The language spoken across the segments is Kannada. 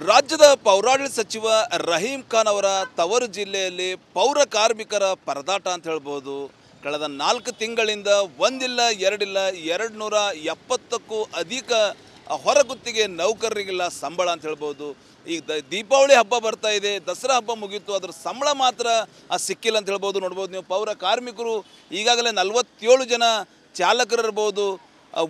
ರಾಜ್ಯದ ಪೌರಾಡಳಿತ ಸಚಿವ ರಹೀಂ ಖಾನ್ ಅವರ ತವರು ಜಿಲ್ಲೆಯಲ್ಲಿ ಪೌರ ಕಾರ್ಮಿಕರ ಪರದಾಟ ಅಂತ ಹೇಳ್ಬೋದು. ಕಳೆದ 4 ತಿಂಗಳಿಂದ ಒಂದಿಲ್ಲ ಎರಡಿಲ್ಲ 270ಕ್ಕೂ ಅಧಿಕ ಹೊರಗುತ್ತಿಗೆ ನೌಕರರಿಗಿಲ್ಲ ಸಂಬಳ ಅಂತ ಹೇಳ್ಬೋದು. ಈಗ ದೀಪಾವಳಿ ಹಬ್ಬ ಬರ್ತಾ ಇದೆ, ದಸರಾ ಹಬ್ಬ ಮುಗೀತು, ಅದರ ಸಂಬಳ ಮಾತ್ರ ಸಿಕ್ಕಿಲ್ಲ ಅಂತ ಹೇಳ್ಬೋದು. ನೋಡ್ಬೋದು ನೀವು, ಪೌರ ಕಾರ್ಮಿಕರು ಈಗಾಗಲೇ 47 ಜನ ಚಾಲಕರು ಇರ್ಬೋದು,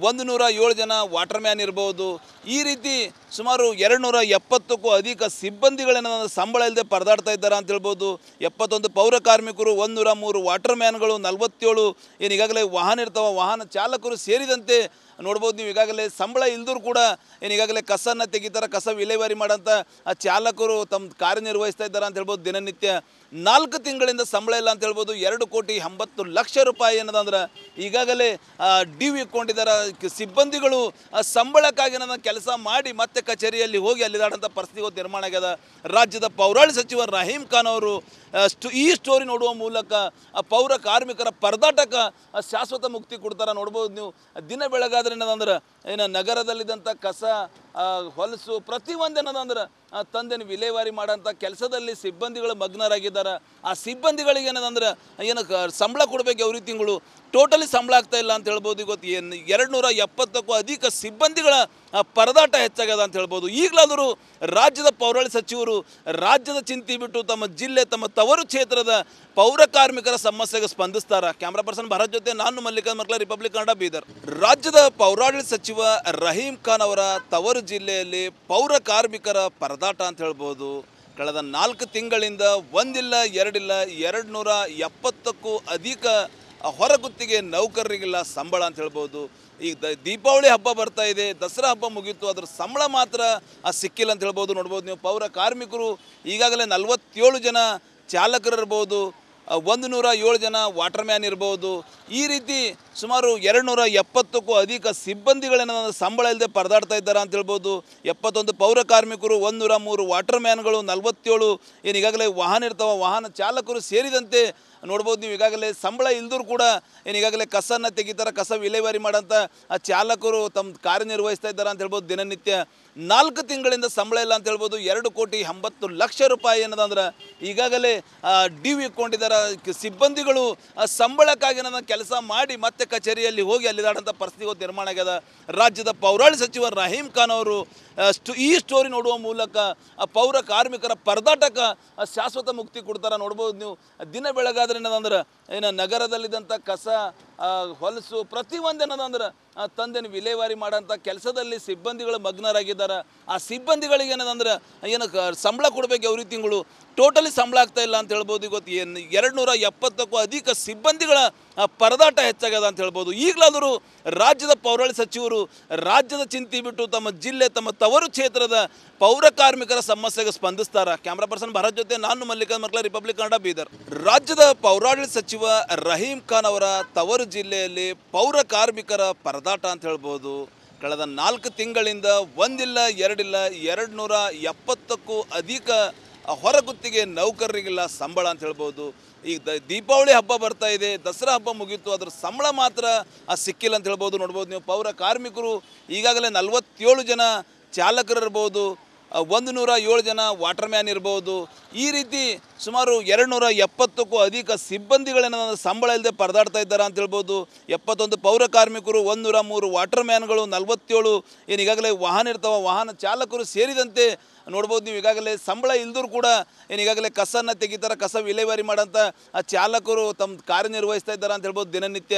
107 ಜನ ವಾಟರ್ ಮ್ಯಾನ್ ಇರ್ಬೋದು. ಈ ರೀತಿ ಸುಮಾರು 270ಕ್ಕೂ ಅಧಿಕ ಸಿಬ್ಬಂದಿಗಳೇನ ಸಂಬಳ ಇಲ್ಲದೆ ಪರದಾಡ್ತಾ ಇದ್ದಾರೆ ಅಂತ ಹೇಳ್ಬೋದು. 71 ಪೌರ ಕಾರ್ಮಿಕರು, 103 ವಾಟರ್ ಮ್ಯಾನ್ಗಳು, 47 ಏನು ಈಗಾಗಲೇ ವಾಹನ ಇರ್ತಾವೆ, ವಾಹನ ಚಾಲಕರು ಸೇರಿದಂತೆ ನೋಡ್ಬೋದು ನೀವು. ಈಗಾಗಲೇ ಸಂಬಳ ಇಲ್ದರೂ ಕೂಡ ಏನು ಈಗಾಗಲೇ ಕಸನ್ನು ತೆಗಿತಾರೆ, ಕಸ ವಿಲೇವಾರಿ ಮಾಡೋಂಥ ಚಾಲಕರು ತಮ್ಮ ಕಾರ್ಯನಿರ್ವಹಿಸ್ತಾ ಇದ್ದಾರೆ ಅಂತ ಹೇಳ್ಬೋದು. ದಿನನಿತ್ಯ 4 ತಿಂಗಳಿಂದ ಸಂಬಳ ಇಲ್ಲ ಅಂತ ಹೇಳ್ಬೋದು. 2,80,00,000 ರೂಪಾಯಿ ಏನದಂದ್ರೆ ಈಗಾಗಲೇ ಡ್ಯೂ ಇಟ್ಕೊಂಡಿದ್ದಾರೆ ಸಿಬ್ಬಂದಿಗಳು. ಸಂಬಳಕ್ಕಾಗಿ ನನ್ನ ಕೆಲಸ ಮಾಡಿ ಮತ್ತೆ ಕಚೇರಿಯಲ್ಲಿ ಹೋಗಿ ಅಲ್ಲಿದಾಡಂಥ ಪರಿಸ್ಥಿತಿ ಇವತ್ತು ನಿರ್ಮಾಣ ಆಗ್ಯದ. ರಾಜ್ಯದ ಪೌರಾಡಳಿತ ಸಚಿವ ರಹೀಂ ಖಾನ್ ಅವರು ಈ ಸ್ಟೋರಿ ನೋಡುವ ಮೂಲಕ ಪೌರ ಕಾರ್ಮಿಕರ ಪರದಾಟಕ್ಕೆ ಶಾಶ್ವತ ಮುಕ್ತಿ ಕೊಡ್ತಾರೆ. ನೋಡ್ಬೋದು ನೀವು, ದಿನ ಬೆಳಗಾದ್ರೆ ಏನದಂದ್ರೆ ಏನು ನಗರದಲ್ಲಿದ್ದಂಥ ಕಸ, ಹೊಲಸು ಪ್ರತಿಯೊಂದು ಏನದಂದ್ರೆ ತಂದೇನು ವಿಲೇವಾರಿ ಮಾಡೋಂಥ ಕೆಲಸದಲ್ಲಿ ಸಿಬ್ಬಂದಿಗಳು ಮಗ್ನರಾಗಿದ್ದಾರೆ. ಆ ಸಿಬ್ಬಂದಿಗಳಿಗೆ ಏನದಂದ್ರೆ ಏನು ಸಂಬಳ ಕೊಡಬೇಕು ಅವ್ರಿಗೆ ತಿಂಗಳು ಟೋಟಲಿ ಸಂಬಳ ಆಗ್ತಾ ಇಲ್ಲ ಅಂತ ಹೇಳ್ಬೋದು. ಇವತ್ತು 270ಕ್ಕೂ ಅಧಿಕ ಸಿಬ್ಬಂದಿಗಳ ಪರದಾಟ ಹೆಚ್ಚಾಗ್ಯದ ಅಂತ ಹೇಳ್ಬೋದು. ಈಗಲಾದರೂ ರಾಜ್ಯದ ಪೌರಾಡಳಿತ ಸಚಿವರು ರಾಜ್ಯದ ಚಿಂತೆ ಬಿಟ್ಟು ತಮ್ಮ ಜಿಲ್ಲೆ, ತಮ್ಮ ತವರು ಕ್ಷೇತ್ರದ ಪೌರ ಕಾರ್ಮಿಕರ ಸಮಸ್ಯೆಗೆ ಸ್ಪಂದಿಸ್ತಾರ. ಕ್ಯಾಮ್ರಾ ಪರ್ಸನ್ ಭರತ್ ಜೊತೆ ನಾನು ಮಲ್ಲಿಕಾರ್ಜುನ್ ಮರ್ಕಲ, ರಿಪಬ್ಲಿಕ್ ಕನ್ನಡ, ಬೀದರ್. ರಾಜ್ಯದ ಪೌರಾಡಳಿತ ಸಚಿವ ರಹೀಂ ಖಾನ್ ಅವರ ತವರು ಜಿಲ್ಲೆಯಲ್ಲಿ ಪೌರ ಕಾರ್ಮಿಕರ ಪರದಾಟ ಅಂತ ಹೇಳ್ಬೋದು. ಕಳೆದ 4 ತಿಂಗಳಿಂದ ಒಂದಿಲ್ಲ ಎರಡಿಲ್ಲ 270ಕ್ಕೂ ಅಧಿಕ ಹೊರಗುತ್ತಿಗೆ ನೌಕರರಿಗಿಲ್ಲ ಸಂಬಳ ಅಂತ ಹೇಳ್ಬೋದು. ಈಗ ದೀಪಾವಳಿ ಹಬ್ಬ ಬರ್ತಾ ಇದೆ, ದಸರಾ ಹಬ್ಬ ಮುಗೀತು, ಅದರ ಸಂಬಳ ಮಾತ್ರ ಸಿಕ್ಕಿಲ್ಲ ಅಂತ ಹೇಳ್ಬೋದು. ನೋಡ್ಬೋದು ನೀವು, ಪೌರ ಕಾರ್ಮಿಕರು ಈಗಾಗಲೇ 47 ಜನ ಚಾಲಕರು ಇರ್ಬೋದು, 107 ಜನ ವಾಟರ್ ಮ್ಯಾನ್ ಇರ್ಬೋದು. ಈ ರೀತಿ ಸುಮಾರು 270ಕ್ಕೂ ಅಧಿಕ ಸಿಬ್ಬಂದಿಗಳೇನ ಸಂಬಳ ಇಲ್ಲದೆ ಪರದಾಡ್ತಾ ಇದ್ದಾರೆ ಅಂತ ಹೇಳ್ಬೋದು. 71 ಪೌರ ಕಾರ್ಮಿಕರು, 103 ವಾಟರ್ ಮ್ಯಾನ್ಗಳು, 47 ಏನು ಈಗಾಗಲೇ ವಾಹನ ಇರ್ತಾವೆ, ವಾಹನ ಚಾಲಕರು ಸೇರಿದಂತೆ ನೋಡ್ಬೋದು ನೀವು. ಈಗಾಗಲೇ ಸಂಬಳ ಇಲ್ದರೂ ಕೂಡ ಏನು ಈಗಾಗಲೇ ಕಸನ್ನು ತೆಗಿತಾರೆ, ಕಸ ವಿಲೇವಾರಿ ಮಾಡೋಂಥ ಚಾಲಕರು ತಮ್ಮ ಕಾರ್ಯನಿರ್ವಹಿಸ್ತಾ ಇದ್ದಾರೆ ಅಂತ ಹೇಳ್ಬೋದು. ದಿನನಿತ್ಯ 4 ತಿಂಗಳಿಂದ ಸಂಬಳ ಇಲ್ಲ ಅಂತ ಹೇಳ್ಬೋದು. 2,80,00,000 ರೂಪಾಯಿ ಏನದಂದ್ರೆ ಈಗಾಗಲೇ ಡ್ಯೂ ಇಟ್ಕೊಂಡಿದ್ದಾರೆ ಸಿಬ್ಬಂದಿಗಳು. ಸಂಬಳಕ್ಕಾಗಿ ನನ್ನ ಕೆಲಸ ಮಾಡಿ ಮತ್ತೆ ಕಚೇರಿಯಲ್ಲಿ ಹೋಗಿ ಅಲ್ಲಿದಾಡಂಥ ಪರಿಸ್ಥಿತಿ ಇವತ್ತು ನಿರ್ಮಾಣ ಆಗ್ಯದ. ರಾಜ್ಯದ ಪೌರಾಡಳಿತ ಸಚಿವ ರಹೀಂ ಖಾನ್ ಅವರು ಈ ಸ್ಟೋರಿ ನೋಡುವ ಮೂಲಕ ಪೌರ ಕಾರ್ಮಿಕರ ಪರದಾಟಕ್ಕೆ ಶಾಶ್ವತ ಮುಕ್ತಿ ಕೊಡ್ತಾರೆ. ನೋಡ್ಬೋದು ನೀವು, ದಿನ ಬೆಳಗಾದ್ರೆ ಏನದಂದ್ರೆ ಏನು ನಗರದಲ್ಲಿದ್ದಂಥ ಕಸ, ಹೊಲಸು ಪ್ರತಿಯೊಂದು ಏನದಂದ್ರೆ ತಂದೇನು ವಿಲೇವಾರಿ ಮಾಡೋಂಥ ಕೆಲಸದಲ್ಲಿ ಸಿಬ್ಬಂದಿಗಳು ಮಗ್ನರಾಗಿದ್ದಾರೆ. ಆ ಸಿಬ್ಬಂದಿಗಳಿಗೆ ಏನದಂದ್ರೆ ಏನು ಸಂಬಳ ಕೊಡಬೇಕು ಅವ್ರಿಗೆ ತಿಂಗಳು ಟೋಟಲಿ ಸಂಬಳ ಆಗ್ತಾ ಇಲ್ಲ ಅಂತ ಹೇಳ್ಬೋದು. ಇವತ್ತು 270ಕ್ಕೂ ಅಧಿಕ ಸಿಬ್ಬಂದಿಗಳ ಪರದಾಟ ಹೆಚ್ಚಾಗ್ಯದ ಅಂತ ಹೇಳ್ಬೋದು. ಈಗಲಾದರೂ ರಾಜ್ಯದ ಪೌರಾಡಳಿತ ಸಚಿವರು ರಾಜ್ಯದ ಚಿಂತೆ ಬಿಟ್ಟು ತಮ್ಮ ಜಿಲ್ಲೆ, ತಮ್ಮ ತವರು ಕ್ಷೇತ್ರದ ಪೌರ ಕಾರ್ಮಿಕರ ಸಮಸ್ಯೆಗೆ ಸ್ಪಂದಿಸ್ತಾರ. ಕ್ಯಾಮ್ರಾ ಪರ್ಸನ್ ಭರತ್ ಜೊತೆ ನಾನು ಮಲ್ಲಿಕಾರ್ಜುನ್ ಮರ್ಕಲ, ರಿಪಬ್ಲಿಕ್ ಕನ್ನಡ, ಬೀದರ್. ರಾಜ್ಯದ ಪೌರಾಡಳಿತ ಸಚಿವ ರಹೀಂ ಖಾನ್ ಅವರ ತವರು ಜಿಲ್ಲೆಯಲ್ಲಿ ಪೌರ ಕಾರ್ಮಿಕರ ಪರದಾಟ ಅಂತ ಹೇಳ್ಬೋದು. ಕಳೆದ 4 ತಿಂಗಳಿಂದ ಒಂದಿಲ್ಲ ಎರಡಿಲ್ಲ 270ಕ್ಕೂ ಅಧಿಕ ಹೊರಗುತ್ತಿಗೆ ನೌಕರರಿಗಿಲ್ಲ ಸಂಬಳ ಅಂತ ಹೇಳ್ಬೋದು. ಈಗ ದೀಪಾವಳಿ ಹಬ್ಬ ಬರ್ತಾ ಇದೆ, ದಸರಾ ಹಬ್ಬ ಮುಗೀತು, ಅದರ ಸಂಬಳ ಮಾತ್ರ ಸಿಕ್ಕಿಲ್ಲ ಅಂತ ಹೇಳ್ಬೋದು. ನೋಡ್ಬೋದು ನೀವು, ಪೌರ ಕಾರ್ಮಿಕರು ಈಗಾಗಲೇ 47 ಜನ ಚಾಲಕರು ಇರ್ಬೋದು, 107 ಜನ ವಾಟರ್ ಮ್ಯಾನ್ ಇರ್ಬೋದು. ಈ ರೀತಿ ಸುಮಾರು 270ಕ್ಕೂ ಅಧಿಕ ಸಿಬ್ಬಂದಿಗಳೇನ ಸಂಬಳ ಇಲ್ಲದೆ ಪರದಾಡ್ತಾ ಇದ್ದಾರೆ ಅಂತ ಹೇಳ್ಬೋದು. 71 ಪೌರ ಕಾರ್ಮಿಕರು, 103 ವಾಟರ್ ಮ್ಯಾನ್ಗಳು, 47 ಏನು ಈಗಾಗಲೇ ವಾಹನ ಇರ್ತಾವೆ, ವಾಹನ ಚಾಲಕರು ಸೇರಿದಂತೆ ನೋಡ್ಬೋದು ನೀವು. ಈಗಾಗಲೇ ಸಂಬಳ ಇಲ್ದರೂ ಕೂಡ ಏನು ಈಗಾಗಲೇ ಕಸನ್ನು ತೆಗಿತಾರೆ, ಕಸ ವಿಲೇವಾರಿ ಮಾಡೋಂಥ ಚಾಲಕರು ತಮ್ಮ ಕಾರ್ಯನಿರ್ವಹಿಸ್ತಾ ಇದ್ದಾರೆ ಅಂತ ಹೇಳ್ಬೋದು. ದಿನನಿತ್ಯ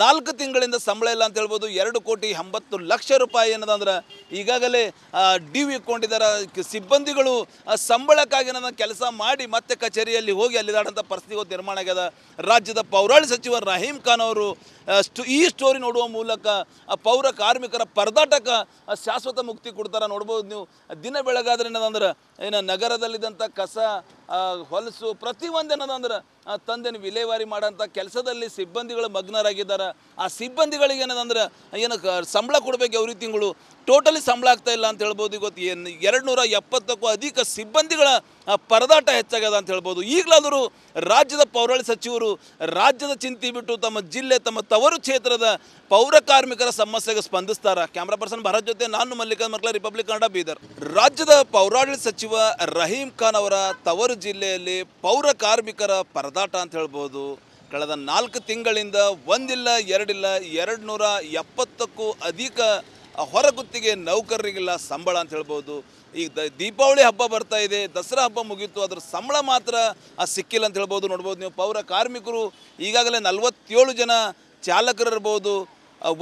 4 ತಿಂಗಳಿಂದ ಸಂಬಳ ಇಲ್ಲ ಅಂತ ಹೇಳ್ಬೋದು. 2,80,00,000 ರೂಪಾಯಿ ಏನದಂದ್ರೆ ಈಗಾಗಲೇ ಡ್ಯೂ ಇಟ್ಕೊಂಡಿದ್ದಾರೆ ಸಿಬ್ಬಂದಿಗಳು. ಸಂಬಳಕ್ಕಾಗಿ ನನ್ನ ಕೆಲಸ ಮಾಡಿ ಮತ್ತೆ ಕಚೇರಿಯಲ್ಲಿ ಹೋಗಿ ಅಲ್ಲಿದಾಡಂಥ ಪರಿಸ್ಥಿತಿ ಇವತ್ತು ನಿರ್ಮಾಣ ಆಗ್ಯದ. ರಾಜ್ಯದ ಪೌರಾಡಳಿತ ಸಚಿವ ರಹೀಂ ಖಾನ್ ಅವರು ಈ ಸ್ಟೋರಿ ನೋಡುವ ಮೂಲಕ ಪೌರ ಕಾರ್ಮಿಕರ ಪರದಾಟಕ್ಕೆ ಶಾಶ್ವತ ಮುಕ್ತಿ ಕೊಡ್ತಾರೆ. ನೋಡ್ಬೋದು ನೀವು, ದಿನ ಬೆಳಗಾದ್ರೆ ಏನದಂದ್ರೆ ಏನು ನಗರದಲ್ಲಿದ್ದಂಥ ಕಸ, ಹೊಲಸು ಪ್ರತಿಯೊಂದು ಏನದಂದ್ರೆ ತಂದೇನು ವಿಲೇವಾರಿ ಮಾಡೋಂಥ ಕೆಲಸದಲ್ಲಿ ಸಿಬ್ಬಂದಿಗಳು ಮಗ್ನರಾಗಿದ್ದಾರೆ. ಆ ಸಿಬ್ಬಂದಿಗಳಿಗೆ ಏನದಂದ್ರೆ ಏನು ಸಂಬಳ ಕೊಡಬೇಕು ಅವ್ರಿಗೆ ತಿಂಗಳು ಟೋಟಲಿ ಸಂಬಳ ಆಗ್ತಾ ಇಲ್ಲ ಅಂತ ಹೇಳ್ಬೋದು. ಇವತ್ತು 270ಕ್ಕೂ ಅಧಿಕ ಸಿಬ್ಬಂದಿಗಳ ಪರದಾಟ ಹೆಚ್ಚಾಗ್ಯದ ಅಂತ ಹೇಳ್ಬೋದು. ಈಗಲಾದರೂ ರಾಜ್ಯದ ಪೌರಾಡಳಿತ ಸಚಿವರು ರಾಜ್ಯದ ಚಿಂತೆ ಬಿಟ್ಟು ತಮ್ಮ ಜಿಲ್ಲೆ, ತಮ್ಮ ತವರು ಕ್ಷೇತ್ರದ ಪೌರ ಕಾರ್ಮಿಕರ ಸಮಸ್ಯೆಗೆ ಸ್ಪಂದಿಸ್ತಾರ. ಕ್ಯಾಮ್ರಾ ಪರ್ಸನ್ ಭರತ್ ಜೊತೆ ನಾನು ಮಲ್ಲಿಕಾರ್ಜುನ ಮಕ್ಳ, ರಿಪಬ್ಲಿಕ್ ಕನ್ನಡ, ಬೀದರ್. ರಾಜ್ಯದ ಪೌರಾಡಳಿತ ಸಚಿವ ರಹೀಂ ಖಾನ್ ಅವರ ತವರು ಜಿಲ್ಲೆಯಲ್ಲಿ ಪೌರ ಕಾರ್ಮಿಕರ ಪರದಾಟ ಅಂತ ಹೇಳ್ಬೋದು. ಕಳೆದ 4 ತಿಂಗಳಿಂದ ಒಂದಿಲ್ಲ ಎರಡಿಲ್ಲ 270ಕ್ಕೂ ಅಧಿಕ ಹೊರಗುತ್ತಿಗೆ ನೌಕರರಿಗಿಲ್ಲ ಸಂಬಳ ಅಂತ ಹೇಳ್ಬೋದು. ಈಗ ದೀಪಾವಳಿ ಹಬ್ಬ ಬರ್ತಾ ಇದೆ, ದಸರಾ ಹಬ್ಬ ಮುಗೀತು, ಅದ್ರ ಸಂಬಳ ಮಾತ್ರ ಸಿಕ್ಕಿಲ್ಲ ಅಂತ ಹೇಳ್ಬೋದು. ನೋಡ್ಬೋದು ನೀವು, ಪೌರ ಕಾರ್ಮಿಕರು ಈಗಾಗಲೇ 47 ಜನ ಚಾಲಕರು ಇರ್ಬೋದು,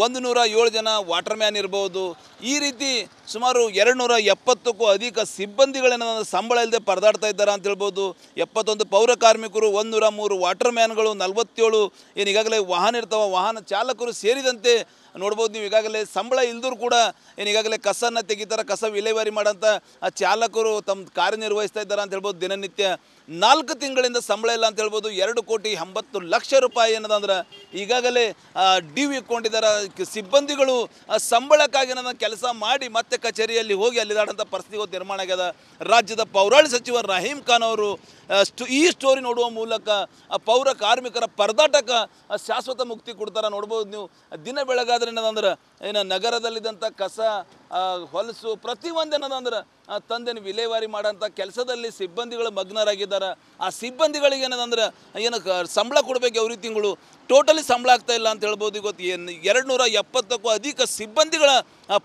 107 ಜನ ವಾಟರ್ ಮ್ಯಾನ್ ಇರ್ಬೋದು. ಈ ರೀತಿ ಸುಮಾರು 270ಕ್ಕೂ ಅಧಿಕ ಸಿಬ್ಬಂದಿಗಳೇನ ಸಂಬಳ ಇಲ್ಲದೆ ಪರದಾಡ್ತಾ ಇದ್ದಾರೆ ಅಂತ ಹೇಳ್ಬೋದು. 71 ಪೌರ ಕಾರ್ಮಿಕರು, 103 ವಾಟರ್ ಮ್ಯಾನ್ಗಳು, 47 ಏನು ಈಗಾಗಲೇ ವಾಹನ ಇರ್ತಾವೆ, ವಾಹನ ಚಾಲಕರು ಸೇರಿದಂತೆ ನೋಡ್ಬೋದು ನೀವು. ಈಗಾಗಲೇ ಸಂಬಳ ಇಲ್ದರೂ ಕೂಡ ಏನು ಈಗಾಗಲೇ ಕಸನ್ನು ತೆಗಿತಾರೆ, ಕಸ ವಿಲೇವಾರಿ ಮಾಡೋಂಥ ಚಾಲಕರು ತಮ್ಮ ಕಾರ್ಯನಿರ್ವಹಿಸ್ತಾ ಇದ್ದಾರೆ ಅಂತ ಹೇಳ್ಬೋದು. ದಿನನಿತ್ಯ 4 ತಿಂಗಳಿಂದ ಸಂಬಳ ಇಲ್ಲ ಅಂತ ಹೇಳ್ಬೋದು. 2,80,00,000 ರೂಪಾಯಿ ಏನದಂದ್ರೆ ಈಗಾಗಲೇ ಡ್ಯೂ ಇಟ್ಕೊಂಡಿದ್ದಾರೆ. ಸಿಬ್ಬಂದಿಗಳು ಸಂಬಳಕ್ಕಾಗಿ ನನ್ನ ಕೆಲಸ ಮಾಡಿ ಮತ್ತೆ ಕಚೇರಿಯಲ್ಲಿ ಹೋಗಿ ಅಲ್ಲಿದಾಡಂಥ ಪರಿಸ್ಥಿತಿ ನಿರ್ಮಾಣ ಆಗ್ಯದ. ರಾಜ್ಯದ ಪೌರಾಡಳಿತ ಸಚಿವ ರಹೀಂ ಖಾನ್ ಅವರು ಈ ಸ್ಟೋರಿ ನೋಡುವ ಮೂಲಕ ಪೌರ ಕಾರ್ಮಿಕರ ಪರದಾಟಕ್ಕೆ ಶಾಶ್ವತ ಮುಕ್ತಿ ಕೊಡ್ತಾರೆ. ನೋಡ್ಬೋದು ನೀವು, ದಿನ ಬೆಳಗಾದ್ರೆ ಏನದಂದ್ರೆ ಏನು ನಗರದಲ್ಲಿದ್ದಂಥ ಕಸ, ಹೊಲಸು ಪ್ರತಿಯೊಂದು ಏನದಂದ್ರೆ ತಂದೆನ ವಿಲೇವಾರಿ ಮಾಡೋಂಥ ಕೆಲಸದಲ್ಲಿ ಸಿಬ್ಬಂದಿಗಳು ಮಗ್ನರಾಗಿದ್ದಾರೆ. ಆ ಸಿಬ್ಬಂದಿಗಳಿಗೆ ಏನದಂದ್ರೆ ಏನು ಸಂಬಳ ಕೊಡಬೇಕು ಅವ್ರಿಗೆ ತಿಂಗಳು, ಟೋಟಲಿ ಸಂಬಳ ಆಗ್ತಾ ಇಲ್ಲ ಅಂತ ಹೇಳ್ಬೋದು. ಇವತ್ತು 270ಕ್ಕೂ ಅಧಿಕ ಸಿಬ್ಬಂದಿಗಳ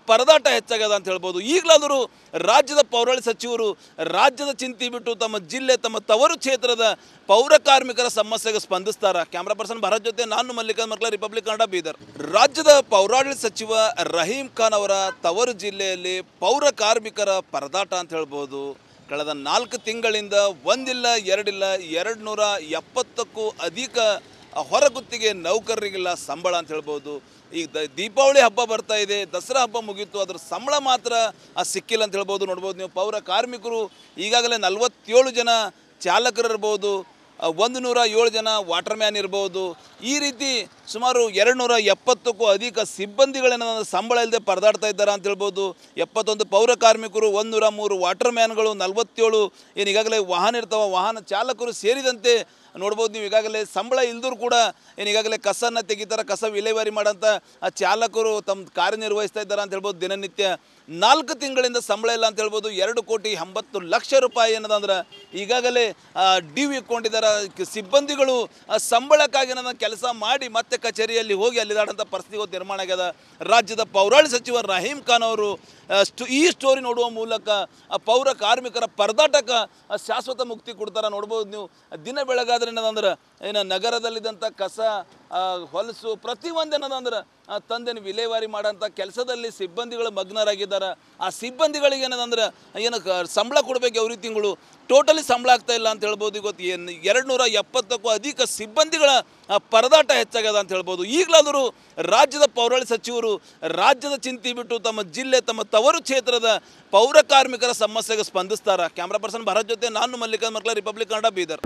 ಪರದಾಟ ಹೆಚ್ಚಾಗ್ಯದ ಅಂತ ಹೇಳ್ಬೋದು. ಈಗಲಾದರೂ ರಾಜ್ಯದ ಪೌರಾಡಳಿತ ಸಚಿವರು ರಾಜ್ಯದ ಚಿಂತೆ ಬಿಟ್ಟು ತಮ್ಮ ಜಿಲ್ಲೆ, ತಮ್ಮ ತವರು ಕ್ಷೇತ್ರದ ಪೌರ ಕಾರ್ಮಿಕರ ಸಮಸ್ಯೆಗೆ ಸ್ಪಂದಿಸ್ತಾರ. ಕ್ಯಾಮ್ರಾ ಪರ್ಸನ್ ಭರತ್ ಜೊತೆ ನಾನು ಮಲ್ಲಿಕಾರ್ಜುನ ಮಕ್ಳ, ರಿಪಬ್ಲಿಕ್ ಕನ್ನಡ, ಬೀದರ್. ರಾಜ್ಯದ ಪೌರಾಡಳಿತ ಸಚಿವ ರಹೀಂ ಖಾನ್ ಅವರ ತವರು ಜಿಲ್ಲೆಯಲ್ಲಿ ಪೌರ ಕಾರ್ಮಿಕರ ಪರದಾಟ ಅಂತ ಹೇಳ್ಬೋದು. ಕಳೆದ 4 ತಿಂಗಳಿಂದ ಒಂದಿಲ್ಲ ಎರಡಿಲ್ಲ 270ಕ್ಕೂ ಅಧಿಕ ಹೊರಗುತ್ತಿಗೆ ನೌಕರರಿಗಿಲ್ಲ ಸಂಬಳ ಅಂತ ಹೇಳ್ಬೋದು. ಈಗ ದೀಪಾವಳಿ ಹಬ್ಬ ಬರ್ತಾ ಇದೆ, ದಸರಾ ಹಬ್ಬ ಮುಗೀತು, ಅದ್ರ ಸಂಬಳ ಮಾತ್ರ ಸಿಕ್ಕಿಲ್ಲ ಅಂತ ಹೇಳ್ಬೋದು. ನೋಡ್ಬೋದು ನೀವು, ಪೌರ ಕಾರ್ಮಿಕರು ಈಗಾಗಲೇ 47 ಜನ ಚಾಲಕರು ಇರ್ಬೋದು, 107 ಜನ ವಾಟರ್ ಮ್ಯಾನ್ ಇರ್ಬೋದು. ಈ ರೀತಿ ಸುಮಾರು 270ಕ್ಕೂ ಅಧಿಕ ಸಿಬ್ಬಂದಿಗಳೇನ ಸಂಬಳ ಇಲ್ಲದೆ ಪರದಾಡ್ತಾ ಇದ್ದಾರೆ ಅಂತ ಹೇಳ್ಬೋದು. 71 ಪೌರ ಕಾರ್ಮಿಕರು, 103 ವಾಟರ್ ಮ್ಯಾನ್ಗಳು, 47 ಏನು ಈಗಾಗಲೇ ವಾಹನ ಇರ್ತಾವೆ, ವಾಹನ ಚಾಲಕರು ಸೇರಿದಂತೆ ನೋಡ್ಬೋದು ನೀವು. ಈಗಾಗಲೇ ಸಂಬಳ ಇಲ್ದರೂ ಕೂಡ ಏನು ಈಗಾಗಲೇ ಕಸನ್ನು ತೆಗಿತಾರೆ, ಕಸ ವಿಲೇವಾರಿ ಮಾಡೋಂಥ ಚಾಲಕರು ತಮ್ಮ ಕಾರ್ಯನಿರ್ವಹಿಸ್ತಾ ಇದ್ದಾರೆ ಅಂತ ಹೇಳ್ಬೋದು. ದಿನನಿತ್ಯ 4 ತಿಂಗಳಿಂದ ಸಂಬಳ ಇಲ್ಲ ಅಂತ ಹೇಳ್ಬೋದು. 2,80,00,000 ರೂಪಾಯಿ ಏನದಂದ್ರೆ ಈಗಾಗಲೇ ಡ್ಯೂ ಇಟ್ಕೊಂಡಿದ್ದಾರೆ. ಸಿಬ್ಬಂದಿಗಳು ಸಂಬಳಕ್ಕಾಗಿ ನನ್ನ ಕೆಲಸ ಮಾಡಿ ಮತ್ತೆ ಕಚೇರಿಯಲ್ಲಿ ಹೋಗಿ ಅಲ್ಲಿದಾಡಂಥ ಪರಿಸ್ಥಿತಿ ನಿರ್ಮಾಣ ಆಗ್ಯದ. ರಾಜ್ಯದ ಪೌರಾಡಳಿತ ಸಚಿವ ರಹೀಂ ಖಾನ್ ಅವರು ಈ ಸ್ಟೋರಿ ನೋಡುವ ಮೂಲಕ ಪೌರ ಕಾರ್ಮಿಕರ ಪರದಾಟಕ್ಕೆ ಶಾಶ್ವತ ಮುಕ್ತಿ ಕೊಡ್ತಾರೆ. ನೋಡ್ಬೋದು ನೀವು, ದಿನ ಬೆಳಗಾದ್ರೆ ಏನದಂದ್ರೆ ಏನು ನಗರದಲ್ಲಿದ್ದಂಥ ಕಸ, ಹೊಲಸು ಪ್ರತಿಯೊಂದು ಏನದಂದ್ರೆ ತಂದೆನ ವಿಲೇವಾರಿ ಮಾಡೋಂಥ ಕೆಲಸದಲ್ಲಿ ಸಿಬ್ಬಂದಿಗಳು ಮಗ್ನರಾಗಿದ್ದಾರೆ. ಆ ಸಿಬ್ಬಂದಿಗಳಿಗೆ ಏನದಂದ್ರೆ ಏನು ಸಂಬಳ ಕೊಡಬೇಕು ಅವ್ರಿಗೆ ತಿಂಗಳು, ಟೋಟಲಿ ಸಂಬಳ ಆಗ್ತಾ ಇಲ್ಲ ಅಂತ ಹೇಳ್ಬೋದು. ಇವತ್ತು 270ಕ್ಕೂ ಅಧಿಕ ಸಿಬ್ಬಂದಿಗಳ ಪರದಾಟ ಹೆಚ್ಚಾಗ್ಯದ ಅಂತ ಹೇಳ್ಬೋದು. ಈಗಲಾದರೂ ರಾಜ್ಯದ ಪೌರಾಡಳಿತ ಸಚಿವರು ರಾಜ್ಯದ ಚಿಂತೆ ಬಿಟ್ಟು ತಮ್ಮ ಜಿಲ್ಲೆ, ತಮ್ಮ ತವರು ಕ್ಷೇತ್ರದ ಪೌರ ಕಾರ್ಮಿಕರ ಸಮಸ್ಯೆಗೆ ಸ್ಪಂದಿಸ್ತಾರ. ಕ್ಯಾಮ್ರಾ ಪರ್ಸನ್ ಭರತ್ ಜೊತೆ ನಾನು ಮಲ್ಲಿಕಾರ್ಜುನ ಮಕ್ಳ, ರಿಪಬ್ಲಿಕ್ ಕನ್ನಡ, ಬೀದರ್.